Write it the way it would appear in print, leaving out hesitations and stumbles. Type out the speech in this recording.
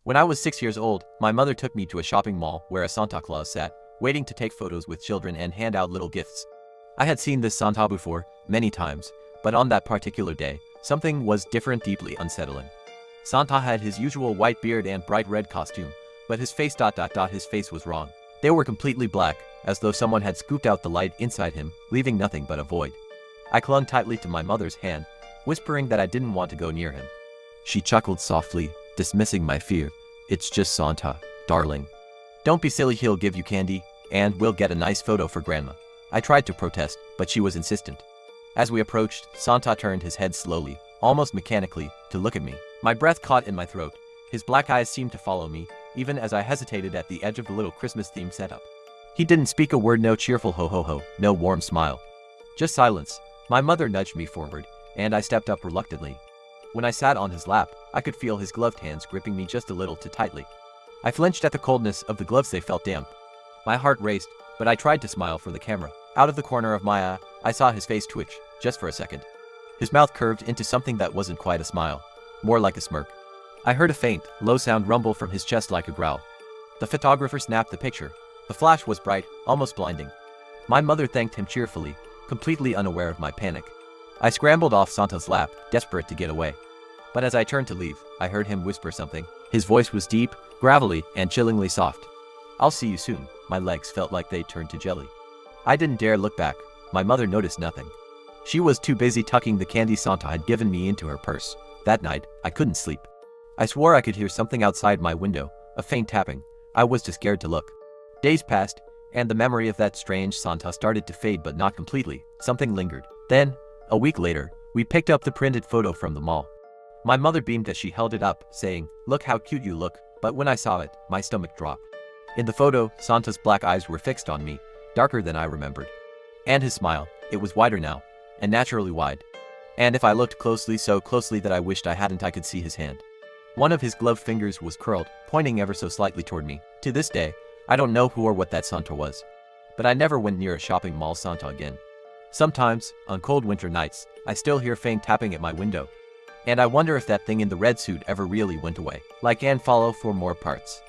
When I was 6 years old, my mother took me to a shopping mall where a Santa Claus sat, waiting to take photos with children and hand out little gifts. I had seen this Santa before, many times, but on that particular day, something was different, deeply unsettling. Santa had his usual white beard and bright red costume, but his face his face was wrong. They were completely black, as though someone had scooped out the light inside him, leaving nothing but a void. I clung tightly to my mother's hand, whispering that I didn't want to go near him. She chuckled softly, dismissing my fear. "It's just Santa, darling. Don't be silly, he'll give you candy, and we'll get a nice photo for Grandma." I tried to protest, but she was insistent. As we approached, Santa turned his head slowly, almost mechanically, to look at me. My breath caught in my throat. His black eyes seemed to follow me, even as I hesitated at the edge of the little Christmas-themed setup. He didn't speak a word, no cheerful ho ho ho, no warm smile. Just silence. My mother nudged me forward, and I stepped up reluctantly. When I sat on his lap, I could feel his gloved hands gripping me just a little too tightly. I flinched at the coldness of the gloves, they felt damp. My heart raced, but I tried to smile for the camera. Out of the corner of my eye, I saw his face twitch, just for a second. His mouth curved into something that wasn't quite a smile, more like a smirk. I heard a faint, low sound rumble from his chest like a growl. The photographer snapped the picture. The flash was bright, almost blinding. My mother thanked him cheerfully, completely unaware of my panic. I scrambled off Santa's lap, desperate to get away. But as I turned to leave, I heard him whisper something. His voice was deep, gravelly, and chillingly soft. "I'll see you soon." My legs felt like they turned to jelly. I didn't dare look back. My mother noticed nothing. She was too busy tucking the candy Santa had given me into her purse. That night, I couldn't sleep. I swore I could hear something outside my window, a faint tapping. I was too scared to look. Days passed, and the memory of that strange Santa started to fade, but not completely. Something lingered. Then, a week later, we picked up the printed photo from the mall. My mother beamed as she held it up, saying, "Look how cute you look," but when I saw it, my stomach dropped. In the photo, Santa's black eyes were fixed on me, darker than I remembered. And his smile, it was wider now, and naturally wide. And if I looked closely, so closely that I wished I hadn't, I could see his hand. One of his gloved fingers was curled, pointing ever so slightly toward me. To this day, I don't know who or what that Santa was. But I never went near a shopping mall Santa again. Sometimes, on cold winter nights, I still hear faint tapping at my window. And I wonder if that thing in the red suit ever really went away. Like and follow for more parts.